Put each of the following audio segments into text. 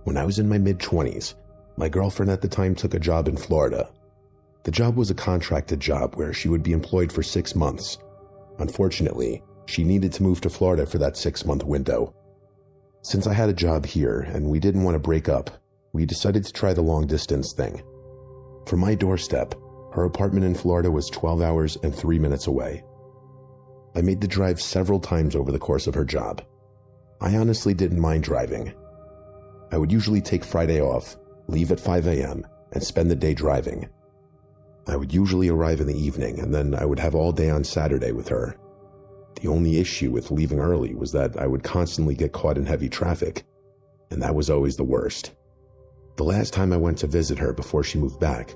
When I was in my mid-20s, my girlfriend at the time took a job in Florida. The job was a contracted job where she would be employed for 6 months. Unfortunately, she needed to move to Florida for that 6-month window. Since I had a job here and we didn't want to break up, we decided to try the long-distance thing. From my doorstep, her apartment in Florida was 12 hours and 3 minutes away. I made the drive several times over the course of her job. I honestly didn't mind driving. I would usually take Friday off, leave at 5 a.m., and spend the day driving. I would usually arrive in the evening, and then I would have all day on Saturday with her. The only issue with leaving early was that I would constantly get caught in heavy traffic, and that was always the worst. The last time I went to visit her before she moved back,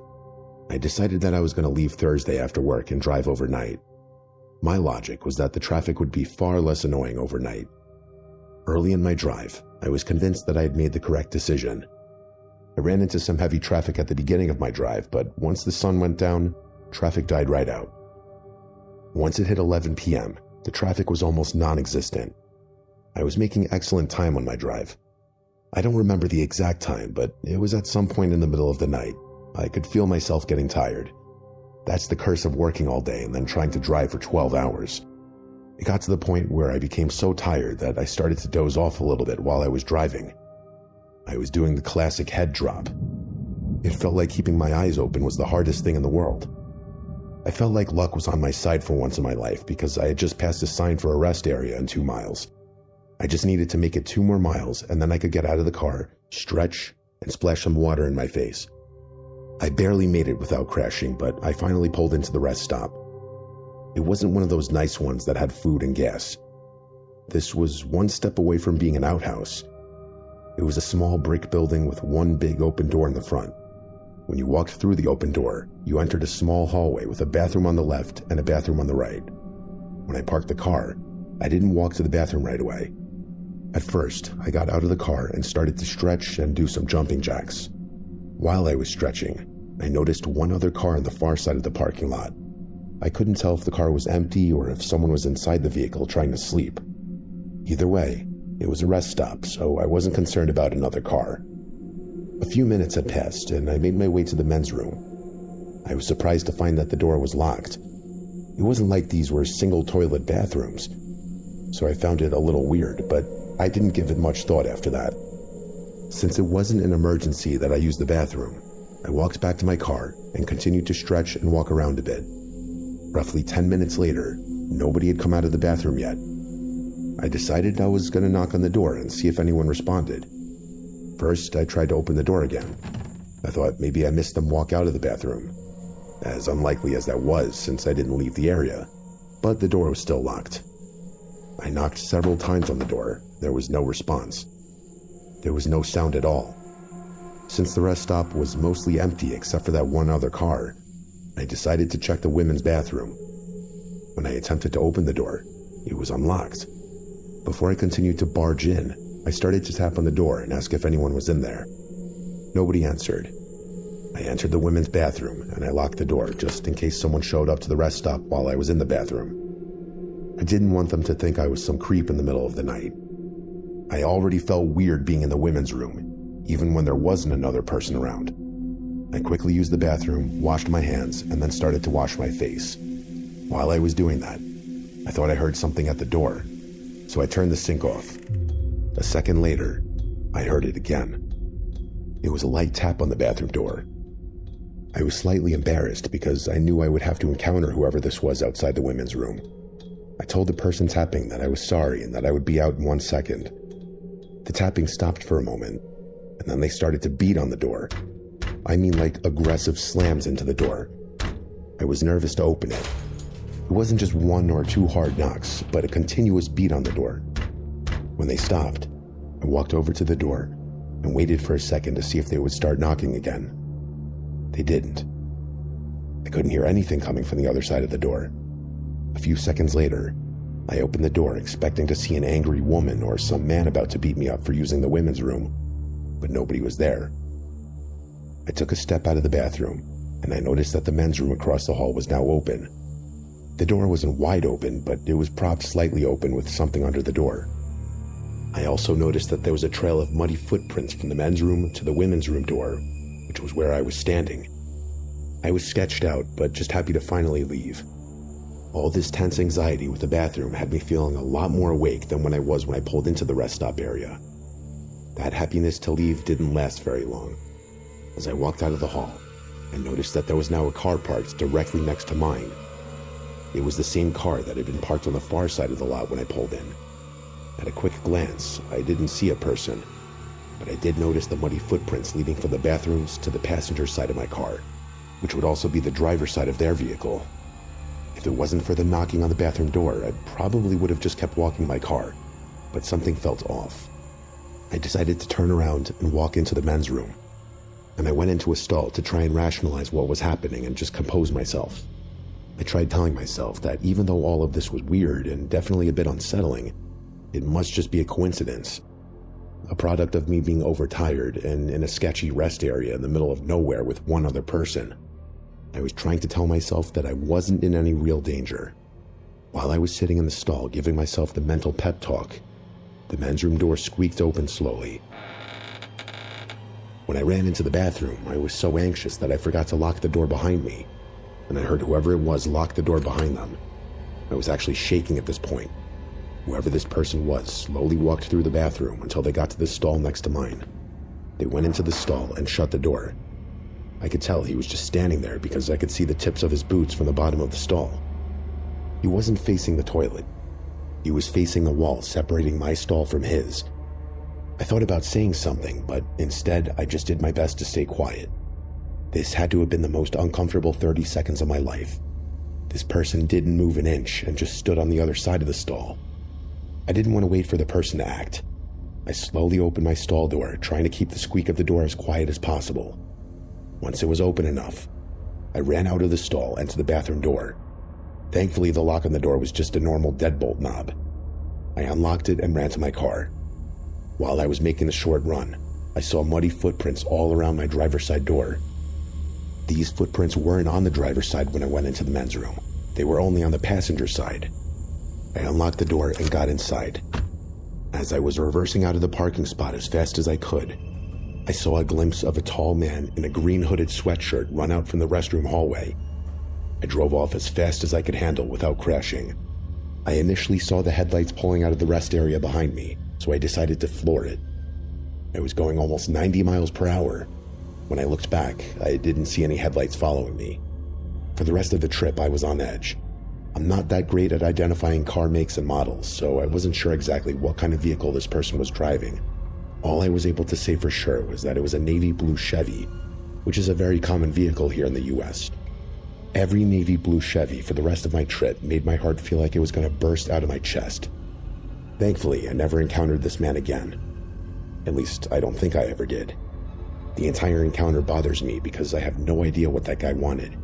I decided that I was going to leave Thursday after work and drive overnight. My logic was that the traffic would be far less annoying overnight. Early in my drive, I was convinced that I had made the correct decision. I ran into some heavy traffic at the beginning of my drive, but once the sun went down, traffic died right out. Once it hit 11 p.m., the traffic was almost non-existent. I was making excellent time on my drive. I don't remember the exact time, but it was at some point in the middle of the night. I could feel myself getting tired. That's the curse of working all day and then trying to drive for 12 hours. It got to the point where I became so tired that I started to doze off a little bit while I was driving. I was doing the classic head drop. It felt like keeping my eyes open was the hardest thing in the world. I felt like luck was on my side for once in my life because I had just passed a sign for a rest area in 2 miles. I just needed to make it 2 more miles and then I could get out of the car, stretch, and splash some water in my face. I barely made it without crashing, but I finally pulled into the rest stop. It wasn't one of those nice ones that had food and gas. This was one step away from being an outhouse. It was a small brick building with one big open door in the front. When you walked through the open door, you entered a small hallway with a bathroom on the left and a bathroom on the right. When I parked the car, I didn't walk to the bathroom right away. At first, I got out of the car and started to stretch and do some jumping jacks. While I was stretching, I noticed one other car on the far side of the parking lot. I couldn't tell if the car was empty or if someone was inside the vehicle trying to sleep. Either way, it was a rest stop, so I wasn't concerned about another car. A few minutes had passed, and I made my way to the men's room. I was surprised to find that the door was locked. It wasn't like these were single toilet bathrooms, so I found it a little weird, but I didn't give it much thought after that. Since it wasn't an emergency that I used the bathroom, I walked back to my car and continued to stretch and walk around a bit. Roughly 10 minutes later, nobody had come out of the bathroom yet. I decided I was going to knock on the door and see if anyone responded. First, I tried to open the door again. I thought maybe I missed them walk out of the bathroom, as unlikely as that was since I didn't leave the area, but the door was still locked. I knocked several times on the door. There was no response. There was no sound at all. Since the rest stop was mostly empty except for that one other car, I decided to check the women's bathroom. When I attempted to open the door, it was unlocked. Before I continued to barge in, I started to tap on the door and ask if anyone was in there. Nobody answered. I entered the women's bathroom and I locked the door just in case someone showed up to the rest stop while I was in the bathroom. I didn't want them to think I was some creep in the middle of the night. I already felt weird being in the women's room, even when there wasn't another person around. I quickly used the bathroom, washed my hands, and then started to wash my face. While I was doing that, I thought I heard something at the door, so I turned the sink off. A second later, I heard it again. It was a light tap on the bathroom door. I was slightly embarrassed because I knew I would have to encounter whoever this was outside the women's room. I told the person tapping that I was sorry and that I would be out in 1 second. The tapping stopped for a moment, and then they started to beat on the door. I mean like aggressive slams into the door. I was nervous to open it. It wasn't just 1 or 2 hard knocks, but a continuous beat on the door. When they stopped, I walked over to the door and waited for a second to see if they would start knocking again. They didn't. I couldn't hear anything coming from the other side of the door. A few seconds later, I opened the door expecting to see an angry woman or some man about to beat me up for using the women's room, but nobody was there. I took a step out of the bathroom, and I noticed that the men's room across the hall was now open. The door wasn't wide open, but it was propped slightly open with something under the door. I also noticed that there was a trail of muddy footprints from the men's room to the women's room door, which was where I was standing. I was sketched out, but just happy to finally leave. All this tense anxiety with the bathroom had me feeling a lot more awake than when I pulled into the rest stop area. That happiness to leave didn't last very long. As I walked out of the hall, I noticed that there was now a car parked directly next to mine. It was the same car that had been parked on the far side of the lot when I pulled in. At a quick glance, I didn't see a person, but I did notice the muddy footprints leading from the bathrooms to the passenger side of my car, which would also be the driver's side of their vehicle. If it wasn't for the knocking on the bathroom door, I probably would have just kept walking my car, but something felt off. I decided to turn around and walk into the men's room, and I went into a stall to try and rationalize what was happening and just compose myself. I tried telling myself that even though all of this was weird and definitely a bit unsettling, it must just be a coincidence, a product of me being overtired and in a sketchy rest area in the middle of nowhere with one other person. I was trying to tell myself that I wasn't in any real danger. While I was sitting in the stall giving myself the mental pep talk, the men's room door squeaked open slowly. When I ran into the bathroom, I was so anxious that I forgot to lock the door behind me, and I heard whoever it was lock the door behind them. I was actually shaking at this point. Whoever this person was slowly walked through the bathroom until they got to the stall next to mine. They went into the stall and shut the door. I could tell he was just standing there because I could see the tips of his boots from the bottom of the stall. He wasn't facing the toilet. He was facing the wall separating my stall from his. I thought about saying something, but instead I just did my best to stay quiet. This had to have been the most uncomfortable 30 seconds of my life. This person didn't move an inch and just stood on the other side of the stall. I didn't want to wait for the person to act. I slowly opened my stall door, trying to keep the squeak of the door as quiet as possible. Once it was open enough, I ran out of the stall and to the bathroom door. Thankfully, the lock on the door was just a normal deadbolt knob. I unlocked it and ran to my car. While I was making the short run, I saw muddy footprints all around my driver's side door. These footprints weren't on the driver's side when I went into the men's room. They were only on the passenger side. I unlocked the door and got inside. As I was reversing out of the parking spot as fast as I could, I saw a glimpse of a tall man in a green hooded sweatshirt run out from the restroom hallway. I drove off as fast as I could handle without crashing. I initially saw the headlights pulling out of the rest area behind me, so I decided to floor it. I was going almost 90 miles per hour. When I looked back, I didn't see any headlights following me. For the rest of the trip, I was on edge. I'm not that great at identifying car makes and models, so I wasn't sure exactly what kind of vehicle this person was driving. All I was able to say for sure was that it was a navy blue Chevy, which is a very common vehicle here in the US. Every navy blue Chevy for the rest of my trip made my heart feel like it was going to burst out of my chest. Thankfully, I never encountered this man again. At least, I don't think I ever did. The entire encounter bothers me because I have no idea what that guy wanted.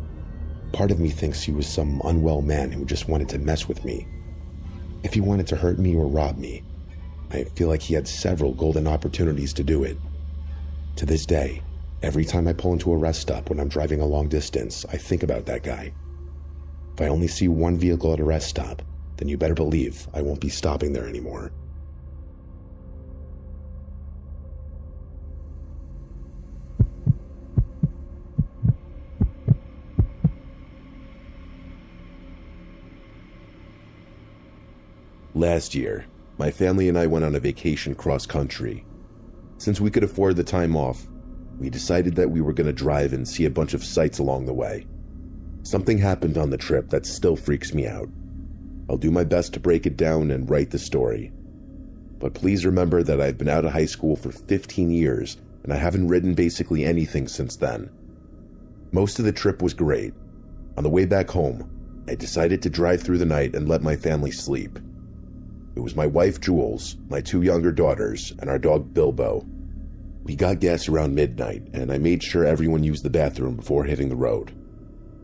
Part of me thinks he was some unwell man who just wanted to mess with me. If he wanted to hurt me or rob me, I feel like he had several golden opportunities to do it. To this day, every time I pull into a rest stop when I'm driving a long distance, I think about that guy. If I only see one vehicle at a rest stop, then you better believe I won't be stopping there anymore. Last year, my family and I went on a vacation cross-country. Since we could afford the time off, we decided that we were going to drive and see a bunch of sights along the way. Something happened on the trip that still freaks me out. I'll do my best to break it down and write the story. But please remember that I've been out of high school for 15 years, and I haven't written basically anything since then. Most of the trip was great. On the way back home, I decided to drive through the night and let my family sleep. It was my wife, Jules, my 2 younger daughters, and our dog, Bilbo. We got gas around midnight, and I made sure everyone used the bathroom before hitting the road.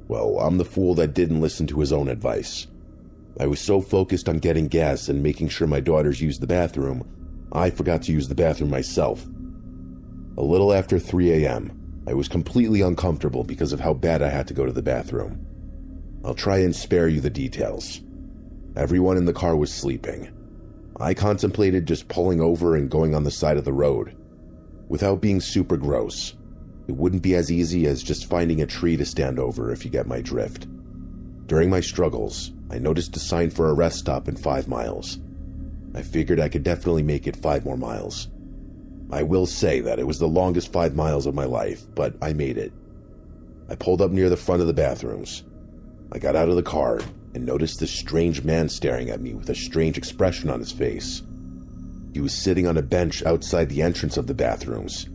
Well, I'm the fool that didn't listen to his own advice. I was so focused on getting gas and making sure my daughters used the bathroom, I forgot to use the bathroom myself. A little after 3 a.m., I was completely uncomfortable because of how bad I had to go to the bathroom. I'll try and spare you the details. Everyone in the car was sleeping. I contemplated just pulling over and going on the side of the road. Without being super gross, it wouldn't be as easy as just finding a tree to stand over, if you get my drift. During my struggles, I noticed a sign for a rest stop in 5 miles. I figured I could definitely make it 5 more miles. I will say that it was the longest 5 miles of my life, but I made it. I pulled up near the front of the bathrooms. I got out of the car and noticed this strange man staring at me with a strange expression on his face. He was sitting on a bench outside the entrance of the bathrooms.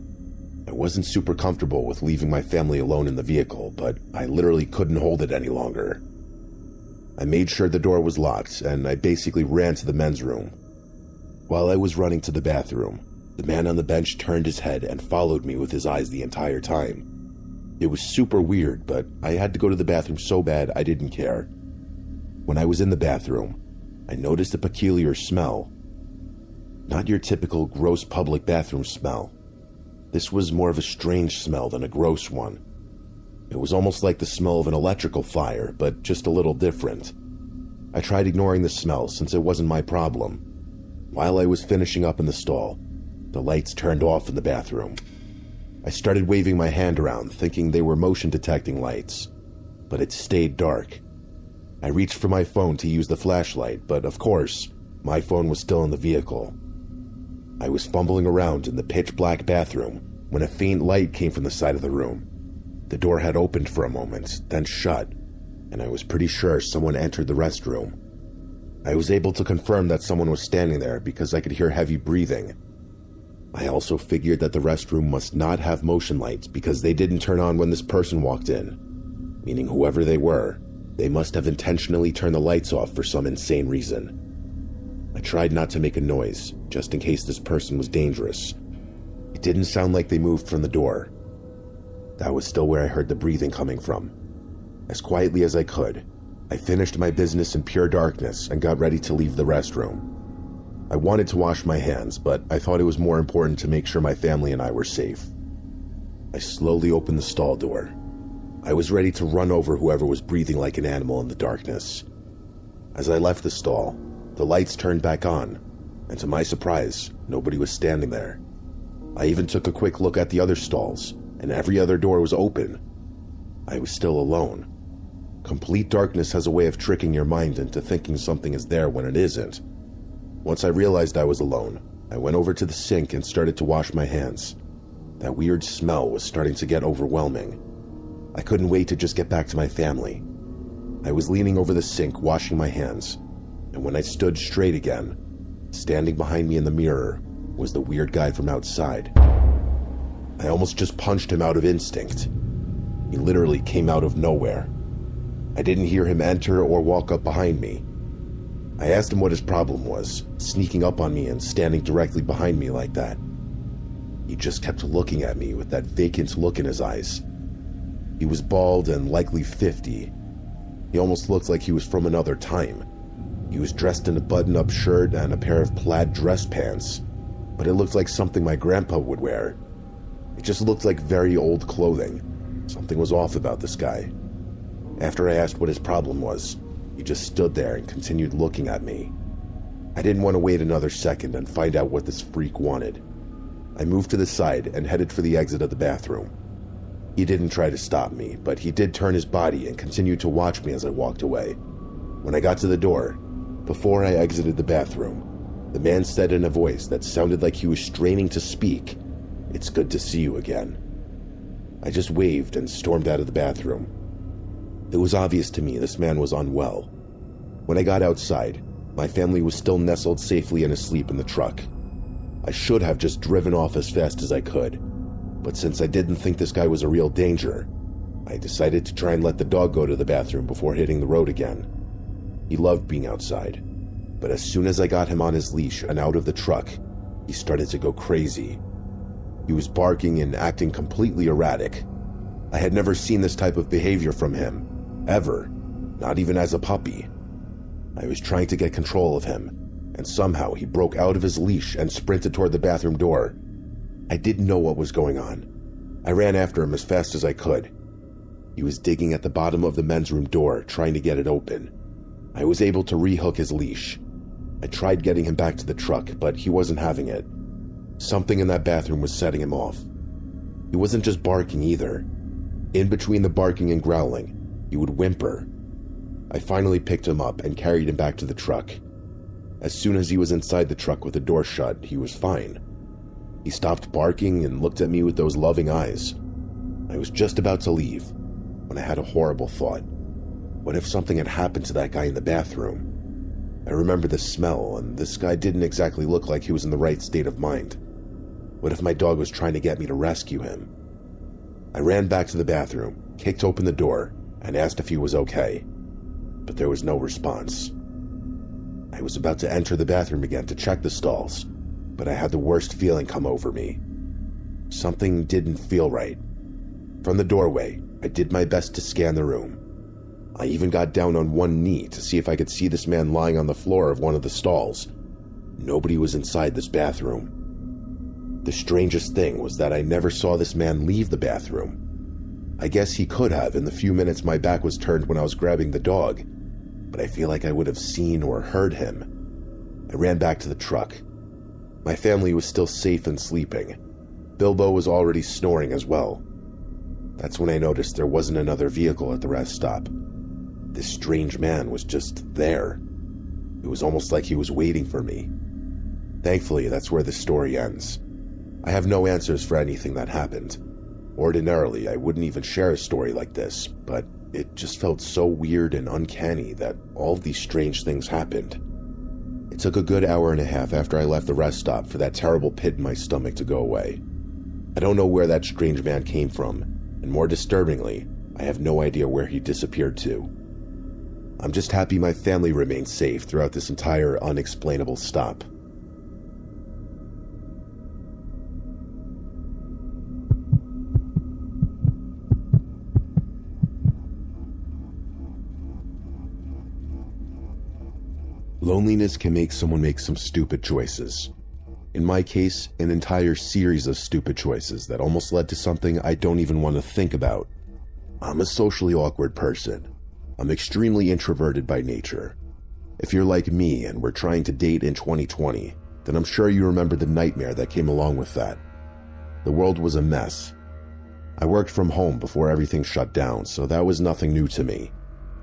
I wasn't super comfortable with leaving my family alone in the vehicle, but I literally couldn't hold it any longer. I made sure the door was locked, and I basically ran to the men's room. While I was running to the bathroom, the man on the bench turned his head and followed me with his eyes the entire time. It was super weird, but I had to go to the bathroom so bad I didn't care. When I was in the bathroom, I noticed a peculiar smell. Not your typical gross public bathroom smell. This was more of a strange smell than a gross one. It was almost like the smell of an electrical fire, but just a little different. I tried ignoring the smell since it wasn't my problem. While I was finishing up in the stall, the lights turned off in the bathroom. I started waving my hand around, thinking they were motion detecting lights, but it stayed dark. I reached for my phone to use the flashlight, but of course, my phone was still in the vehicle. I was fumbling around in the pitch black bathroom when a faint light came from the side of the room. The door had opened for a moment, then shut, and I was pretty sure someone entered the restroom. I was able to confirm that someone was standing there because I could hear heavy breathing. I also figured that the restroom must not have motion lights because they didn't turn on when this person walked in, meaning whoever they were, they must have intentionally turned the lights off for some insane reason. I tried not to make a noise, just in case this person was dangerous. It didn't sound like they moved from the door. That was still where I heard the breathing coming from. As quietly as I could, I finished my business in pure darkness and got ready to leave the restroom. I wanted to wash my hands, but I thought it was more important to make sure my family and I were safe. I slowly opened the stall door. I was ready to run over whoever was breathing like an animal in the darkness. As I left the stall, the lights turned back on, and to my surprise, nobody was standing there. I even took a quick look at the other stalls, and every other door was open. I was still alone. Complete darkness has a way of tricking your mind into thinking something is there when it isn't. Once I realized I was alone, I went over to the sink and started to wash my hands. That weird smell was starting to get overwhelming. I couldn't wait to just get back to my family. I was leaning over the sink washing my hands, and when I stood straight again, standing behind me in the mirror was the weird guy from outside. I almost just punched him out of instinct. He literally came out of nowhere. I didn't hear him enter or walk up behind me. I asked him what his problem was, sneaking up on me and standing directly behind me like that. He just kept looking at me with that vacant look in his eyes. He was bald and likely 50. He almost looked like he was from another time. He was dressed in a button-up shirt and a pair of plaid dress pants, but it looked like something my grandpa would wear. It just looked like very old clothing. Something was off about this guy. After I asked what his problem was, he just stood there and continued looking at me. I didn't want to wait another second and find out what this freak wanted. I moved to the side and headed for the exit of the bathroom. He didn't try to stop me, but he did turn his body and continued to watch me as I walked away. When I got to the door, before I exited the bathroom, the man said in a voice that sounded like he was straining to speak, "It's good to see you again." I just waved and stormed out of the bathroom. It was obvious to me this man was unwell. When I got outside, my family was still nestled safely and asleep in the truck. I should have just driven off as fast as I could, but since I didn't think this guy was a real danger, I decided to try and let the dog go to the bathroom before hitting the road again. He loved being outside, but as soon as I got him on his leash and out of the truck, he started to go crazy. He was barking and acting completely erratic. I had never seen this type of behavior from him, ever, not even as a puppy. I was trying to get control of him, and somehow he broke out of his leash and sprinted toward the bathroom door. I didn't know what was going on. I ran after him as fast as I could. He was digging at the bottom of the men's room door, trying to get it open. I was able to rehook his leash. I tried getting him back to the truck, but he wasn't having it. Something in that bathroom was setting him off. He wasn't just barking either. In between the barking and growling, he would whimper. I finally picked him up and carried him back to the truck. As soon as he was inside the truck with the door shut, he was fine. He stopped barking and looked at me with those loving eyes. I was just about to leave when I had a horrible thought. What if something had happened to that guy in the bathroom? I remember the smell, and this guy didn't exactly look like he was in the right state of mind. What if my dog was trying to get me to rescue him? I ran back to the bathroom, kicked open the door, and asked if he was okay, but there was no response. I was about to enter the bathroom again to check the stalls, but I had the worst feeling come over me. Something didn't feel right. From the doorway, I did my best to scan the room. I even got down on one knee to see if I could see this man lying on the floor of one of the stalls. Nobody was inside this bathroom. The strangest thing was that I never saw this man leave the bathroom. I guess he could have in the few minutes my back was turned when I was grabbing the dog, but I feel like I would have seen or heard him. I ran back to the truck. My family was still safe and sleeping. Bilbo was already snoring as well. That's when I noticed there wasn't another vehicle at the rest stop. This strange man was just there. It was almost like he was waiting for me. Thankfully, that's where the story ends. I have no answers for anything that happened. Ordinarily, I wouldn't even share a story like this, but it just felt so weird and uncanny that all of these strange things happened. It took a good hour and a half after I left the rest stop for that terrible pit in my stomach to go away. I don't know where that strange man came from, and more disturbingly, I have no idea where he disappeared to. I'm just happy my family remained safe throughout this entire unexplainable stop. Loneliness can make someone make some stupid choices. In my case, an entire series of stupid choices that almost led to something I don't even want to think about. I'm a socially awkward person. I'm extremely introverted by nature. If you're like me and were trying to date in 2020, then I'm sure you remember the nightmare that came along with that. The world was a mess. I worked from home before everything shut down, so that was nothing new to me.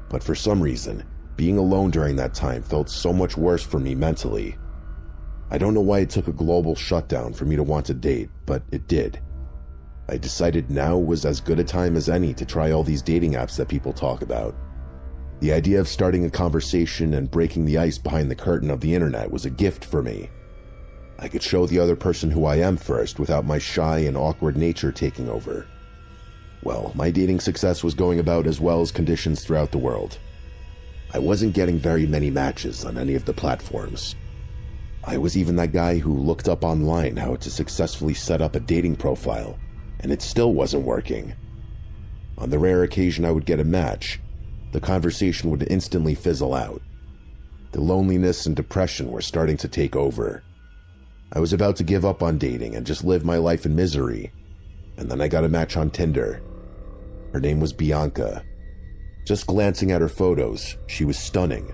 But for some reason, being alone during that time felt so much worse for me mentally. I don't know why it took a global shutdown for me to want to date, but it did. I decided now was as good a time as any to try all these dating apps that people talk about. The idea of starting a conversation and breaking the ice behind the curtain of the internet was a gift for me. I could show the other person who I am first without my shy and awkward nature taking over. Well, my dating success was going about as well as conditions throughout the world. I wasn't getting very many matches on any of the platforms. I was even that guy who looked up online how to successfully set up a dating profile, and it still wasn't working. On the rare occasion I would get a match, the conversation would instantly fizzle out. The loneliness and depression were starting to take over. I was about to give up on dating and just live my life in misery, and then I got a match on Tinder. Her name was Bianca. Just glancing at her photos, she was stunning.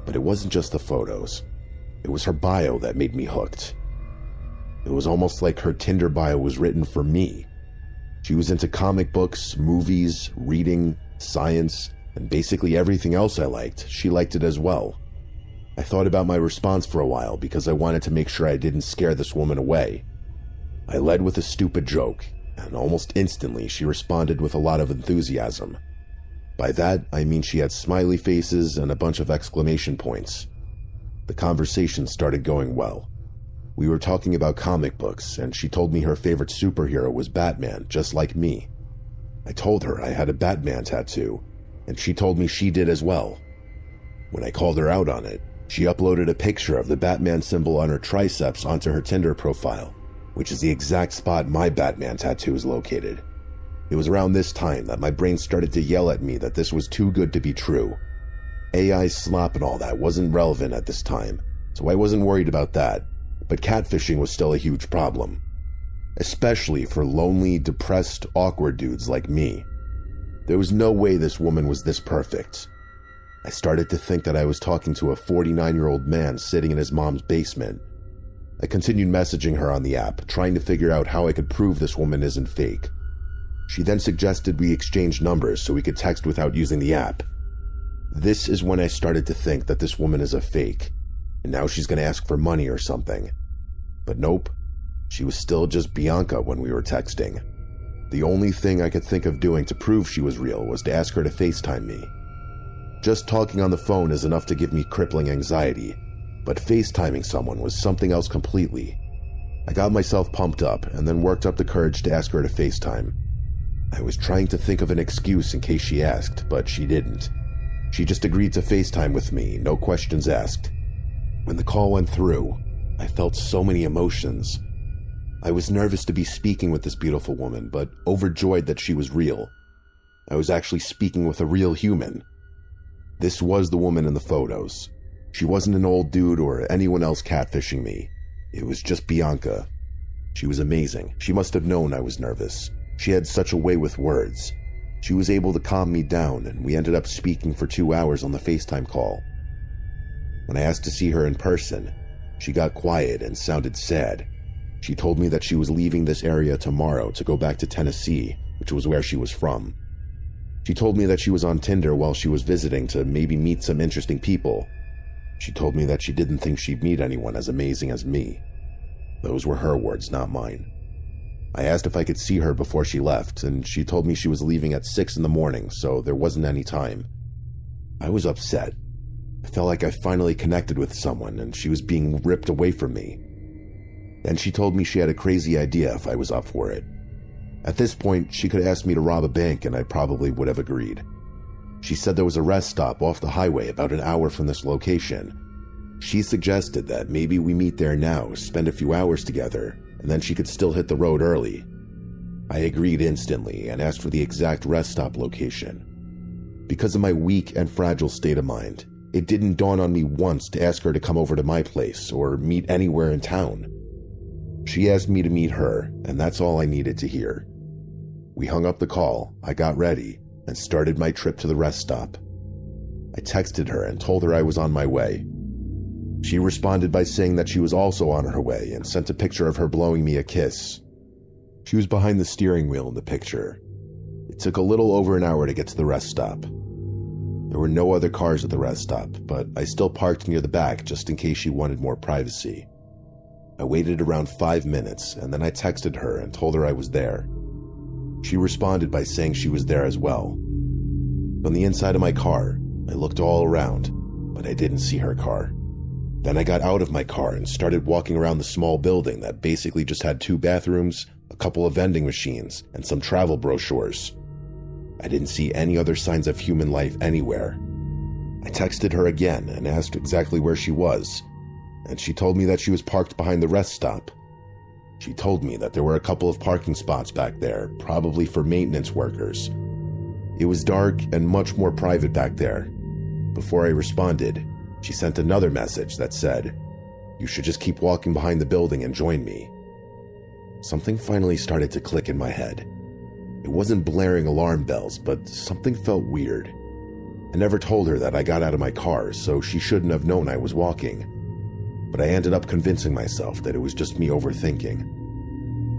But it wasn't just the photos. It was her bio that made me hooked. It was almost like her Tinder bio was written for me. She was into comic books, movies, reading, science, and basically everything else I liked. She liked it as well. I thought about my response for a while because I wanted to make sure I didn't scare this woman away. I led with a stupid joke, and almost instantly she responded with a lot of enthusiasm. By that, I mean she had smiley faces and a bunch of exclamation points. The conversation started going well. We were talking about comic books, and she told me her favorite superhero was Batman, just like me. I told her I had a Batman tattoo, and she told me she did as well. When I called her out on it, she uploaded a picture of the Batman symbol on her triceps onto her Tinder profile, which is the exact spot my Batman tattoo is located. It was around this time that my brain started to yell at me that this was too good to be true. AI slop and all that wasn't relevant at this time, so I wasn't worried about that, but catfishing was still a huge problem. Especially for lonely, depressed, awkward dudes like me. There was no way this woman was this perfect. I started to think that I was talking to a 49-year-old man sitting in his mom's basement. I continued messaging her on the app, trying to figure out how I could prove this woman isn't fake. She then suggested we exchange numbers so we could text without using the app. This is when I started to think that this woman is a fake, and now she's going to ask for money or something. But nope, she was still just Bianca when we were texting. The only thing I could think of doing to prove she was real was to ask her to FaceTime me. Just talking on the phone is enough to give me crippling anxiety, but FaceTiming someone was something else completely. I got myself pumped up and then worked up the courage to ask her to FaceTime. I was trying to think of an excuse in case she asked, but she didn't. She just agreed to FaceTime with me, no questions asked. When the call went through, I felt so many emotions. I was nervous to be speaking with this beautiful woman, but overjoyed that she was real. I was actually speaking with a real human. This was the woman in the photos. She wasn't an old dude or anyone else catfishing me. It was just Bianca. She was amazing. She must have known I was nervous. She had such a way with words. She was able to calm me down, and we ended up speaking for 2 hours on the FaceTime call. When I asked to see her in person, she got quiet and sounded sad. She told me that she was leaving this area tomorrow to go back to Tennessee, which was where she was from. She told me that she was on Tinder while she was visiting to maybe meet some interesting people. She told me that she didn't think she'd meet anyone as amazing as me. Those were her words, not mine. I asked if I could see her before she left, and she told me she was leaving at 6 in the morning, so there wasn't any time. I was upset. I felt like I finally connected with someone, and she was being ripped away from me. Then she told me she had a crazy idea if I was up for it. At this point, she could have asked me to rob a bank, and I probably would have agreed. She said there was a rest stop off the highway about an hour from this location. She suggested that maybe we meet there now, spend a few hours together, and then she could still hit the road early. I agreed instantly and asked for the exact rest stop location. Because of my weak and fragile state of mind, it didn't dawn on me once to ask her to come over to my place or meet anywhere in town. She asked me to meet her, and that's all I needed to hear. We hung up the call, I got ready, and started my trip to the rest stop. I texted her and told her I was on my way. She responded by saying that she was also on her way and sent a picture of her blowing me a kiss. She was behind the steering wheel in the picture. It took a little over an hour to get to the rest stop. There were no other cars at the rest stop, but I still parked near the back just in case she wanted more privacy. I waited around 5 minutes, and then I texted her and told her I was there. She responded by saying she was there as well. From the inside of my car, I looked all around, but I didn't see her car. Then I got out of my car and started walking around the small building that basically just had 2 bathrooms, a couple of vending machines, and some travel brochures. I didn't see any other signs of human life anywhere. I texted her again and asked exactly where she was, and she told me that she was parked behind the rest stop. She told me that there were a couple of parking spots back there, probably for maintenance workers. It was dark and much more private back there. Before I responded, she sent another message that said, "You should just keep walking behind the building and join me." Something finally started to click in my head. It wasn't blaring alarm bells, but something felt weird. I never told her that I got out of my car, so she shouldn't have known I was walking. But I ended up convincing myself that it was just me overthinking.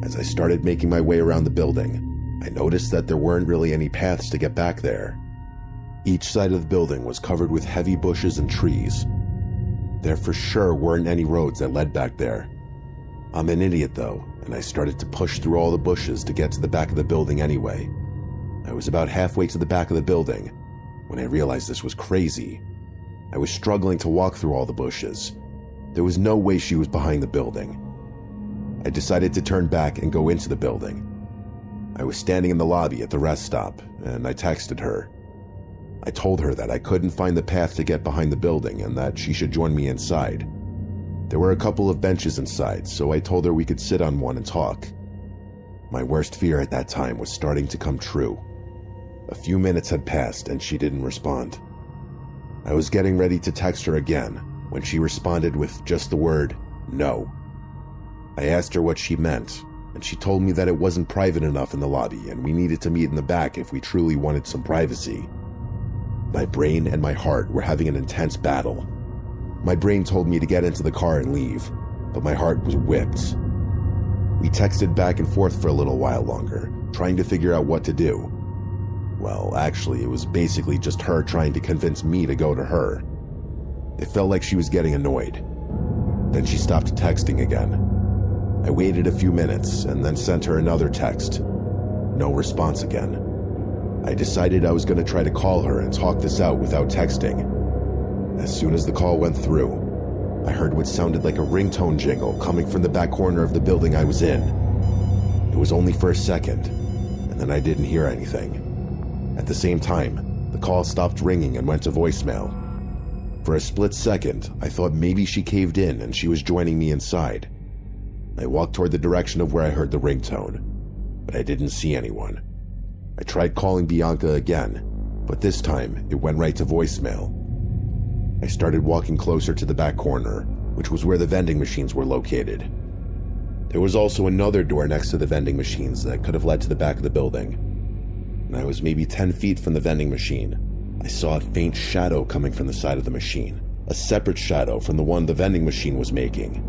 As I started making my way around the building, I noticed that there weren't really any paths to get back there. Each side of the building was covered with heavy bushes and trees. There for sure weren't any roads that led back there. I'm an idiot though, and I started to push through all the bushes to get to the back of the building anyway. I was about halfway to the back of the building when I realized this was crazy. I was struggling to walk through all the bushes. There was no way she was behind the building. I decided to turn back and go into the building. I was standing in the lobby at the rest stop, and I texted her. I told her that I couldn't find the path to get behind the building and that she should join me inside. There were a couple of benches inside, so I told her we could sit on one and talk. My worst fear at that time was starting to come true. A few minutes had passed and she didn't respond. I was getting ready to text her again when she responded with just the word, "No." I asked her what she meant, and she told me that it wasn't private enough in the lobby and we needed to meet in the back if we truly wanted some privacy. My brain and my heart were having an intense battle. My brain told me to get into the car and leave, but my heart was whipped. We texted back and forth for a little while longer, trying to figure out what to do. Well, actually, it was basically just her trying to convince me to go to her. It felt like she was getting annoyed. Then she stopped texting again. I waited a few minutes and then sent her another text. No response again. I decided I was going to try to call her and talk this out without texting. As soon as the call went through, I heard what sounded like a ringtone jingle coming from the back corner of the building I was in. It was only for a second, and then I didn't hear anything. At the same time, the call stopped ringing and went to voicemail. For a split second, I thought maybe she caved in and she was joining me inside. I walked toward the direction of where I heard the ringtone, but I didn't see anyone. I tried calling Bianca again, but this time it went right to voicemail. I started walking closer to the back corner, which was where the vending machines were located. There was also another door next to the vending machines that could have led to the back of the building. When I was maybe 10 feet from the vending machine, I saw a faint shadow coming from the side of the machine, a separate shadow from the one the vending machine was making.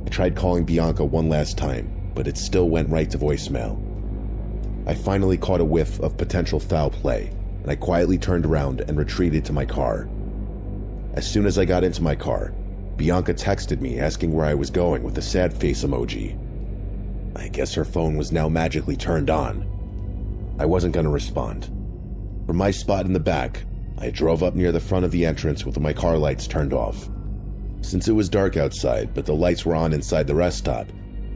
I tried calling Bianca one last time, but it still went right to voicemail. I finally caught a whiff of potential foul play, and I quietly turned around and retreated to my car. As soon as I got into my car, Bianca texted me asking where I was going with a sad face emoji. I guess her phone was now magically turned on. I wasn't going to respond. From my spot in the back, I drove up near the front of the entrance with my car lights turned off. Since it was dark outside, but the lights were on inside the rest stop,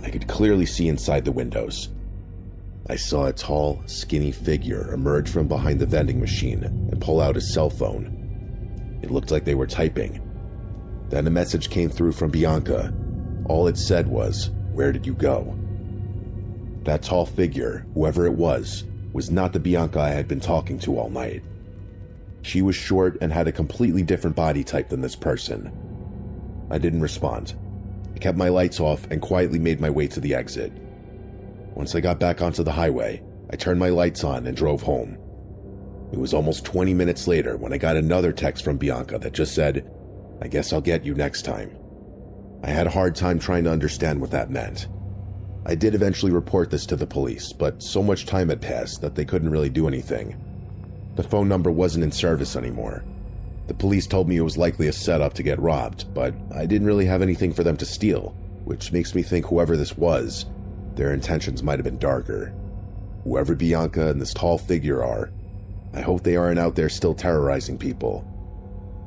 I could clearly see inside the windows. I saw a tall, skinny figure emerge from behind the vending machine and pull out his cell phone. It looked like they were typing. Then a message came through from Bianca. All it said was, "Where did you go?" That tall figure, whoever it was not the Bianca I had been talking to all night. She was short and had a completely different body type than this person. I didn't respond. I kept my lights off and quietly made my way to the exit. Once I got back onto the highway, I turned my lights on and drove home. It was almost 20 minutes later when I got another text from Bianca that just said, "I guess I'll get you next time." I had a hard time trying to understand what that meant. I did eventually report this to the police, but so much time had passed that they couldn't really do anything. The phone number wasn't in service anymore. The police told me it was likely a setup to get robbed, but I didn't really have anything for them to steal, which makes me think whoever this was, their intentions might have been darker. Whoever Bianca and this tall figure are, I hope they aren't out there still terrorizing people.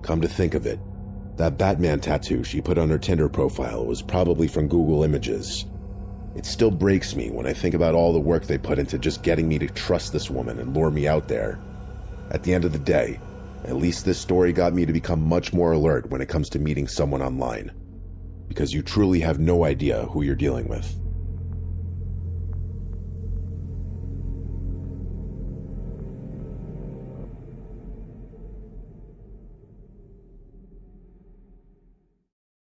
Come to think of it, that Batman tattoo she put on her Tinder profile was probably from Google Images. It still breaks me when I think about all the work they put into just getting me to trust this woman and lure me out there. At the end of the day, at least this story got me to become much more alert when it comes to meeting someone online, because you truly have no idea who you're dealing with.